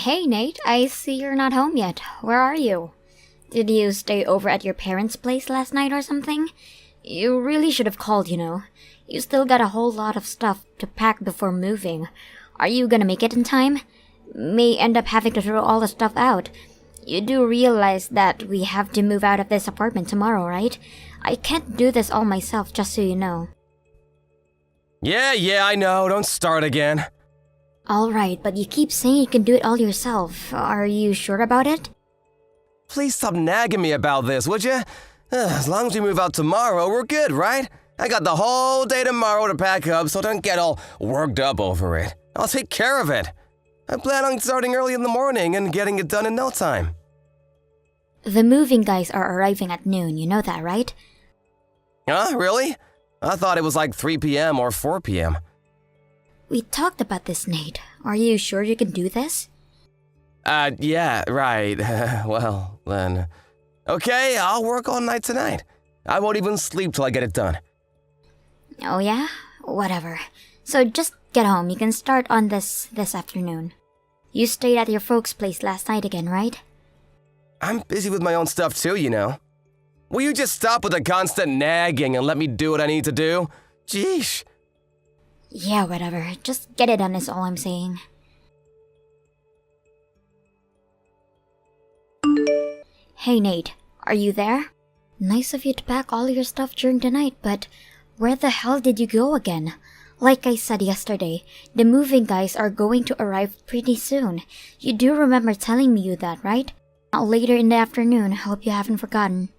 Hey Nate, I see you're not home yet. Where are you? Did you stay over at your parents' place last night or something? You really should have called, you know. You still got a whole lot of stuff to pack before moving. Are you gonna make it in time? May end up having to throw all the stuff out. You do realize that we have to move out of this apartment tomorrow, right? I can't do this all myself, just so you know. Yeah, I know. Don't start again. Alright, but you keep saying you can do it all yourself. Are you sure about it? Please stop nagging me about this, would you? As long as we move out tomorrow, we're good, right? I got the whole day tomorrow to pack up, so don't get all worked up over it. I'll take care of it. I plan on starting early in the morning and getting it done in no time. The moving guys are arriving at noon, you know that, right? Huh? Really? I thought it was like 3 p.m. or 4 p.m. We talked about this, Nate. Are you sure you can do this? Yeah, right. Well, then. Okay, I'll work all night tonight. I won't even sleep till I get it done. Oh yeah? Whatever. So just get home. You can start on this afternoon. You stayed at your folks' place last night again, right? I'm busy with my own stuff too, you know. Will you just stop with the constant nagging and let me do what I need to do? Jeesh. Yeah, whatever. Just get it done is all I'm saying. Hey Nate, are you there? Nice of you to pack all your stuff during the night, but where the hell did you go again? Like I said yesterday, the moving guys are going to arrive pretty soon. You do remember telling me that, right? Later in the afternoon. Hope you haven't forgotten.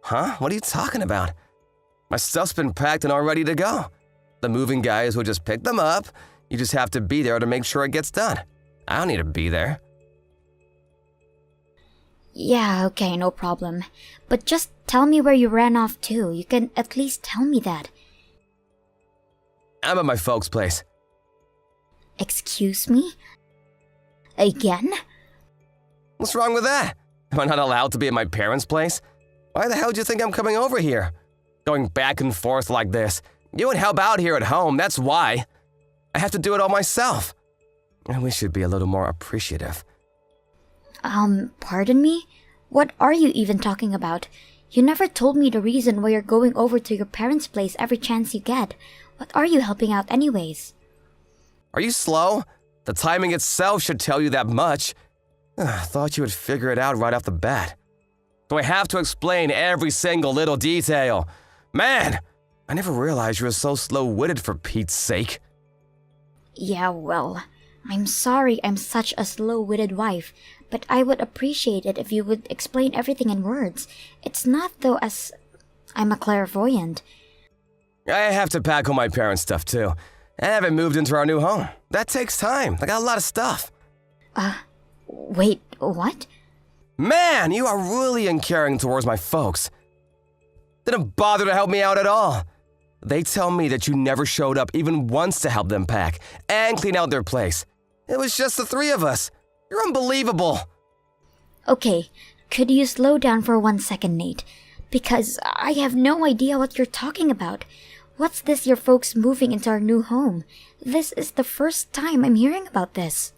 Huh? What are you talking about? My stuff's been packed and all ready to go. The moving guys will just pick them up. You just have to be there to make sure it gets done. I don't need to be there. Yeah, okay, no problem. But just tell me where you ran off to. You can at least tell me that. I'm at my folks' place. Excuse me? Again? What's wrong with that? Am I not allowed to be at my parents' place? Why the hell do you think I'm coming over here? Going back and forth like this. You would help out here at home, that's why. I have to do it all myself. And we should be a little more appreciative. Pardon me? What are you even talking about? You never told me the reason why you're going over to your parents' place every chance you get. What are you helping out anyways? Are you slow? The timing itself should tell you that much. Thought you would figure it out right off the bat. Do I have to explain every single little detail? Man, I never realized you were so slow-witted for Pete's sake. Yeah, well, I'm sorry I'm such a slow-witted wife, but I would appreciate it if you would explain everything in words. It's not though as I'm a clairvoyant. I have to pack all my parents' stuff too. I haven't moved into our new home. That takes time. I got a lot of stuff. Wait, what? Man, you are really uncaring towards my folks. Didn't bother to help me out at all. They tell me that you never showed up even once to help them pack and clean out their place. It was just the three of us. You're unbelievable. Okay, could you slow down for 1 second, Nate? Because I have no idea what you're talking about. What's this your folks moving into our new home? This is the first time I'm hearing about this.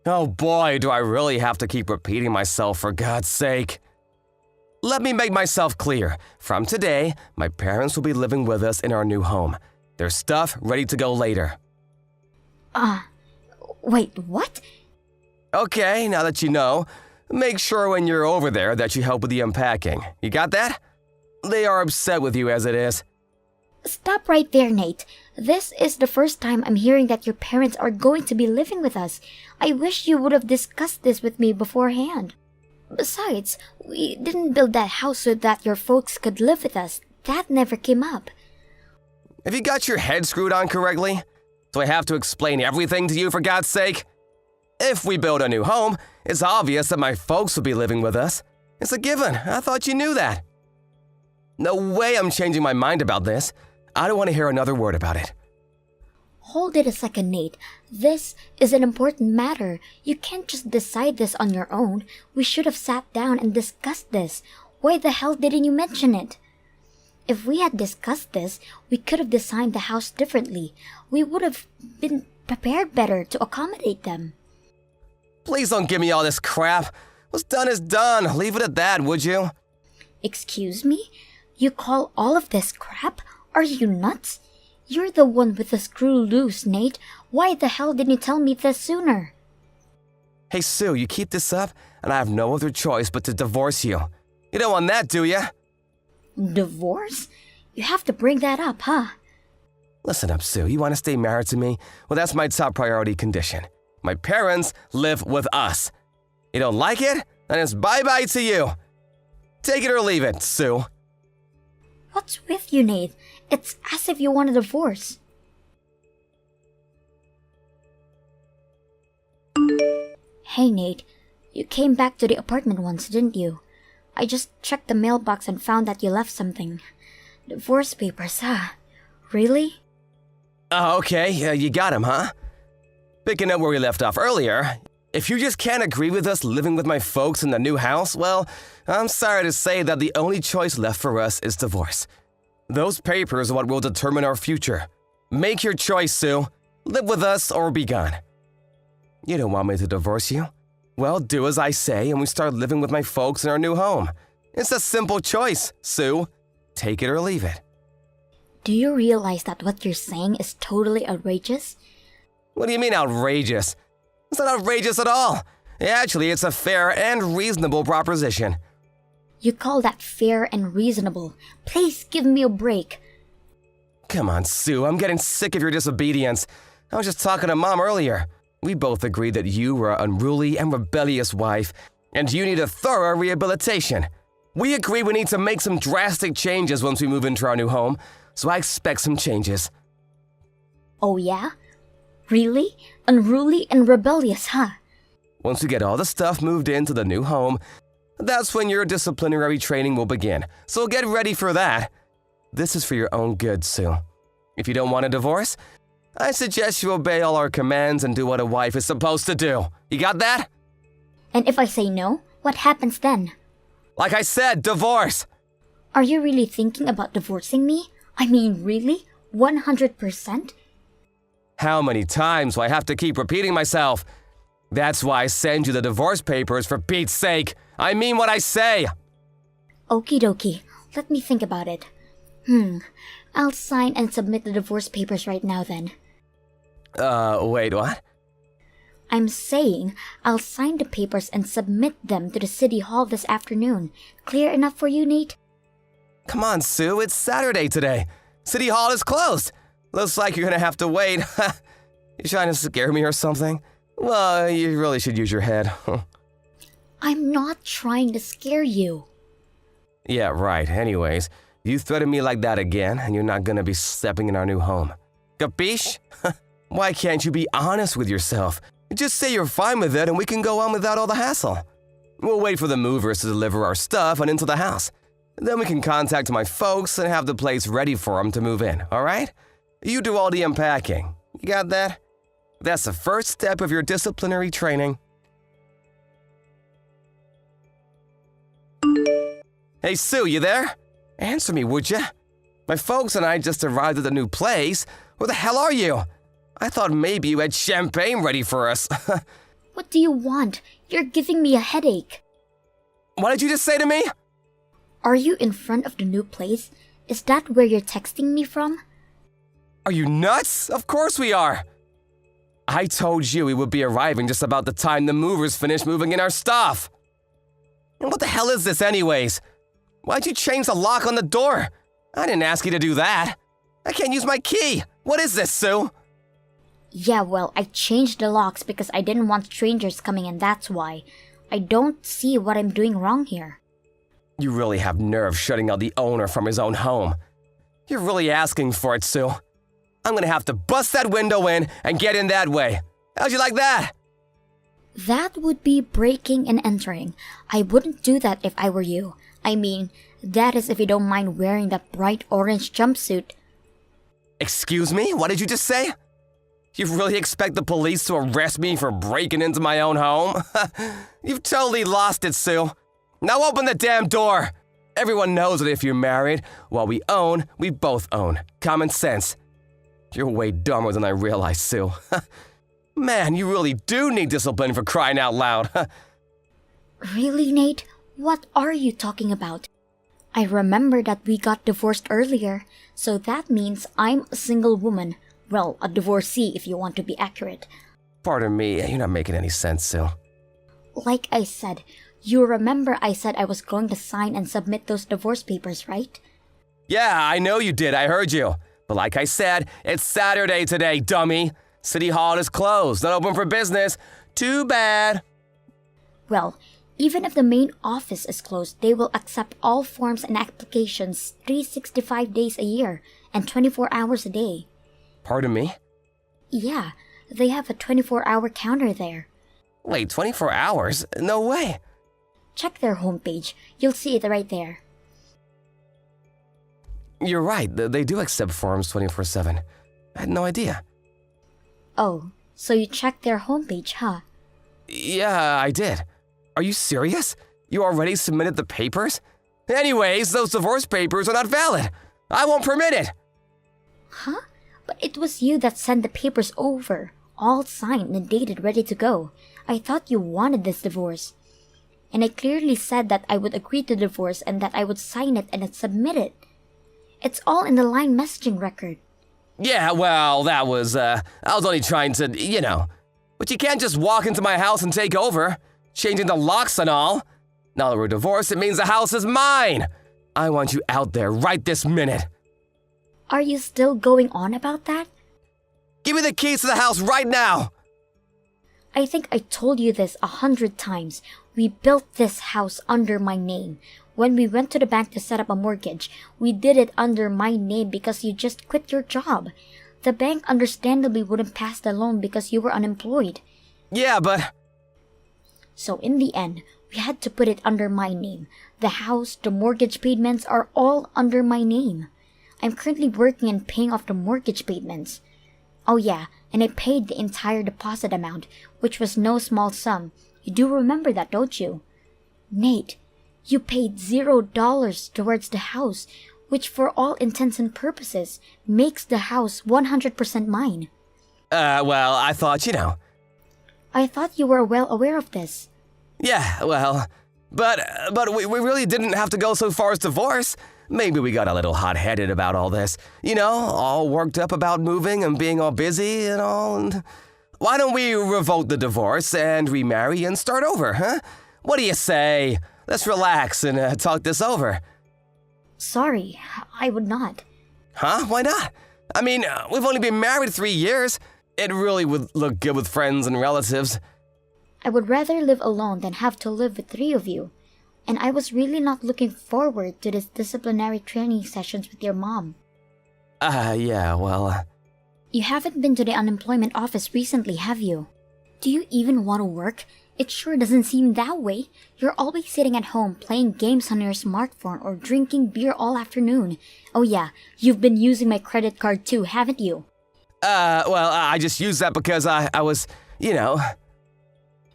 Oh boy, do I really have to keep repeating myself for God's sake. Let me make myself clear. From today, my parents will be living with us in our new home. Their stuff ready to go later. Wait, what? Okay, now that you know, make sure when you're over there that you help with the unpacking. You got that? They are upset with you as it is. Stop right there, Nate. This is the first time I'm hearing that your parents are going to be living with us. I wish you would have discussed this with me beforehand. Besides, we didn't build that house so that your folks could live with us. That never came up. Have you got your head screwed on correctly? Do I have to explain everything to you for God's sake? If we build a new home, it's obvious that my folks will be living with us. It's a given. I thought you knew that. No way I'm changing my mind about this. I don't want to hear another word about it. Hold it a second, Nate. This is an important matter. You can't just decide this on your own. We should have sat down and discussed this. Why the hell didn't you mention it? If we had discussed this, we could have designed the house differently. We would have been prepared better to accommodate them. Please don't give me all this crap. What's done is done. Leave it at that, would you? Excuse me? You call all of this crap? Are you nuts? You're the one with the screw loose, Nate. Why the hell didn't you tell me this sooner? Hey, Sue, you keep this up, and I have no other choice but to divorce you. You don't want that, do you? Divorce? You have to bring that up, huh? Listen up, Sue. You want to stay married to me? Well, that's my top priority condition. My parents live with us. You don't like it? Then it's bye-bye to you. Take it or leave it, Sue. What's with you, Nate? It's as if you want a divorce. Hey, Nate. You came back to the apartment once, didn't you? I just checked the mailbox and found that you left something. Divorce papers, huh? Really? Oh, okay. You got him, huh? Picking up where we left off earlier, if you just can't agree with us living with my folks in the new house, well, I'm sorry to say that the only choice left for us is divorce. Those papers are what will determine our future. Make your choice, Sue. Live with us or be gone. You don't want me to divorce you? Well, do as I say and we start living with my folks in our new home. It's a simple choice, Sue. Take it or leave it. Do you realize that what you're saying is totally outrageous? What do you mean outrageous? It's not outrageous at all. Actually, it's a fair and reasonable proposition. You call that fair and reasonable? Please give me a break. Come on, Sue, I'm getting sick of your disobedience. I was just talking to Mom earlier. We both agreed that you were an unruly and rebellious wife, and you need a thorough rehabilitation. We agree we need to make some drastic changes once we move into our new home, so I expect some changes. Oh yeah? Really? Unruly and rebellious, huh? Once we get all the stuff moved into the new home, that's when your disciplinary training will begin, so get ready for that. This is for your own good, Sue. If you don't want a divorce, I suggest you obey all our commands and do what a wife is supposed to do. You got that? And if I say no, what happens then? Like I said, divorce! Are you really thinking about divorcing me? I mean, really? 100%? How many times do I have to keep repeating myself? That's why I send you the divorce papers, for Pete's sake. I mean what I say. Okie dokie. Let me think about it. I'll sign and submit the divorce papers right now then. Wait, what? I'm saying I'll sign the papers and submit them to the city hall this afternoon. Clear enough for you, Nate? Come on, Sue, it's Saturday today. City hall is closed. Looks like you're gonna have to wait. You trying to scare me or something? Well, you really should use your head. I'm not trying to scare you. Yeah, right. Anyways, you threaten me like that again, and you're not gonna be stepping in our new home. Capiche? Why can't you be honest with yourself? Just say you're fine with it and we can go on without all the hassle. We'll wait for the movers to deliver our stuff and into the house. Then we can contact my folks and have the place ready for them to move in, all right? You do all the unpacking. You got that? That's the first step of your disciplinary training. Hey, Sue, you there? Answer me, would ya? My folks and I just arrived at the new place. Where the hell are you? I thought maybe you had champagne ready for us. What do you want? You're giving me a headache. What did you just say to me? Are you in front of the new place? Is that where you're texting me from? Are you nuts? Of course we are. I told you we would be arriving just about the time the movers finish moving in our stuff. And what the hell is this anyways? Why'd you change the lock on the door? I didn't ask you to do that. I can't use my key. What is this, Sue? Yeah, well, I changed the locks because I didn't want strangers coming in, that's why. I don't see what I'm doing wrong here. You really have nerve shutting out the owner from his own home. You're really asking for it, Sue. I'm gonna have to bust that window in and get in that way. How'd you like that? That would be breaking and entering. I wouldn't do that if I were you. I mean, that is if you don't mind wearing that bright orange jumpsuit. Excuse me? What did you just say? You really expect the police to arrest me for breaking into my own home? You've totally lost it, Sue. Now open the damn door. Everyone knows that if you're married, while we own, we both own. Common sense. You're way dumber than I realized, Sue. Man, you really do need discipline for crying out loud. Really, Nate? What are you talking about? I remember that we got divorced earlier, so that means I'm a single woman. Well, a divorcee if you want to be accurate. Pardon me, you're not making any sense, Sue. Like I said, you remember I said I was going to sign and submit those divorce papers, right? Yeah, I know you did, I heard you. But like I said, it's Saturday today, dummy. City Hall is closed, not open for business. Too bad. Well, even if the main office is closed, they will accept all forms and applications 365 days a year and 24 hours a day. Pardon me? Yeah, they have a 24-hour counter there. Wait, 24 hours? No way. Check their homepage. You'll see it right there. You're right, they do accept forms 24/7. I had no idea. Oh, so you checked their homepage, huh? Yeah, I did. Are you serious? You already submitted the papers? Anyways, those divorce papers are not valid. I won't permit it. Huh? But it was you that sent the papers over, all signed and dated, ready to go. I thought you wanted this divorce. And I clearly said that I would agree to divorce and that I would sign it and submit it. It's all in the line messaging record. Yeah, well, I was only trying to, But you can't just walk into my house and take over, changing the locks and all. Now that we're divorced, it means the house is mine. I want you out there right this minute. Are you still going on about that? Give me the keys to the house right now. I think I told you this 100 times. We built this house under my name. When we went to the bank to set up a mortgage, we did it under my name because you just quit your job. The bank understandably wouldn't pass the loan because you were unemployed. Yeah, but... So in the end, we had to put it under my name. The house, the mortgage payments are all under my name. I'm currently working and paying off the mortgage payments. Oh yeah, and I paid the entire deposit amount, which was no small sum. You do remember that, don't you? Nate, you paid $0 towards the house, which for all intents and purposes makes the house 100% mine. Well, I thought, I thought you were well aware of this. Yeah, well, but we really didn't have to go so far as divorce. Maybe we got a little hot-headed about all this. All worked up about moving and being all busy and all. And why don't we revoke the divorce and remarry and start over, huh? What do you say? Let's relax and talk this over. Sorry, I would not. Huh? Why not? I mean, we've only been married 3 years. It really would look good with friends and relatives. I would rather live alone than have to live with 3 of you. And I was really not looking forward to this disciplinary training sessions with your mom. Yeah, well... You haven't been to the unemployment office recently, have you? Do you even want to work? It sure doesn't seem that way. You're always sitting at home playing games on your smartphone or drinking beer all afternoon. Oh yeah, you've been using my credit card too, haven't you? Well, I just used that because I was,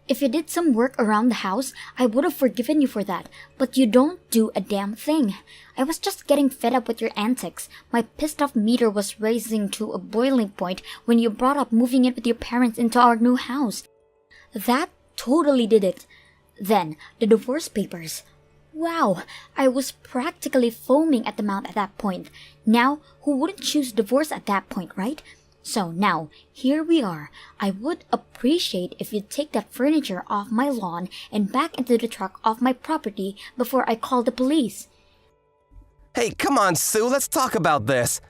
If you did some work around the house, I would have forgiven you for that, but you don't do a damn thing. I was just getting fed up with your antics. My pissed off meter was rising to a boiling point when you brought up moving in with your parents into our new house. That totally did it. Then, the divorce papers. Wow, I was practically foaming at the mouth at that point. Now, who wouldn't choose divorce at that point, right? So now, here we are. I would appreciate if you'd take that furniture off my lawn and back into the truck off my property before I call the police. Hey, come on, Sue, let's talk about this.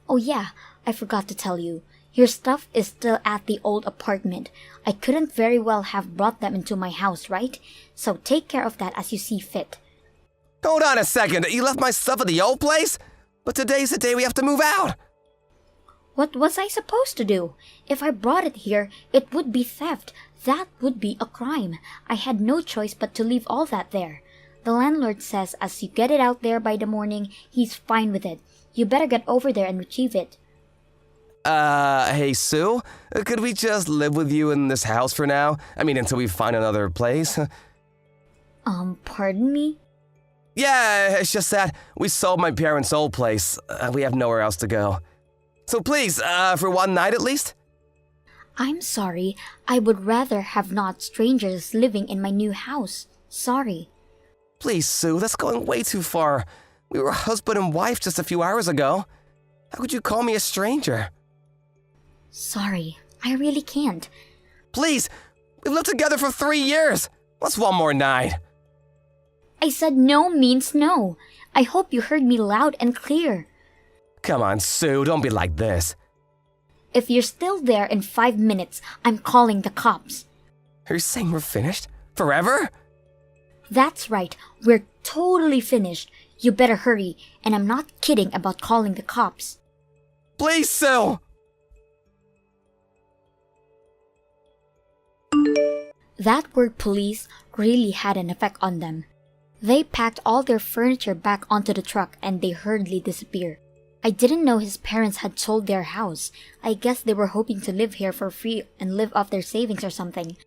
Oh yeah, I forgot to tell you. Your stuff is still at the old apartment. I couldn't very well have brought them into my house, right? So take care of that as you see fit. Hold on a second, you left my stuff at the old place? But today's the day we have to move out. What was I supposed to do? If I brought it here, it would be theft. That would be a crime. I had no choice but to leave all that there. The landlord says as you get it out there by the morning, he's fine with it. You better get over there and retrieve it. Hey, Sue, could we just live with you in this house for now? I mean, until we find another place? Pardon me? Yeah, it's just that we sold my parents' old place. We have nowhere else to go. So please, for one night at least? I'm sorry. I would rather have not strangers living in my new house. Sorry. Please, Sue, that's going way too far. We were husband and wife just a few hours ago. How could you call me a stranger? Sorry. I really can't. Please, we've lived together for 3 years. What's one more night? I said no means no. I hope you heard me loud and clear. Come on, Sue, don't be like this. If you're still there in 5 minutes, I'm calling the cops. Are you saying we're finished? Forever? That's right. We're totally finished. You better hurry. And I'm not kidding about calling the cops. Please, Sue! That word police really had an effect on them. They packed all their furniture back onto the truck and they hurriedly disappeared. I didn't know his parents had sold their house. I guess they were hoping to live here for free and live off their savings or something.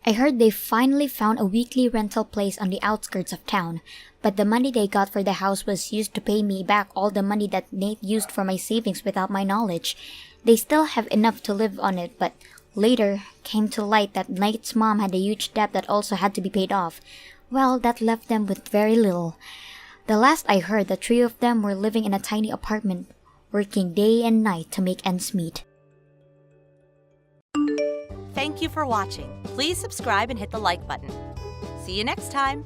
I heard they finally found a weekly rental place on the outskirts of town, but the money they got for the house was used to pay me back all the money that Nate used for my savings without my knowledge. They still have enough to live on it, but later came to light that Nate's mom had a huge debt that also had to be paid off. Well, that left them with very little. The last I heard, the three of them were living in a tiny apartment, working day and night to make ends meet. Thank you for watching. Please subscribe and hit the like button. See you next time.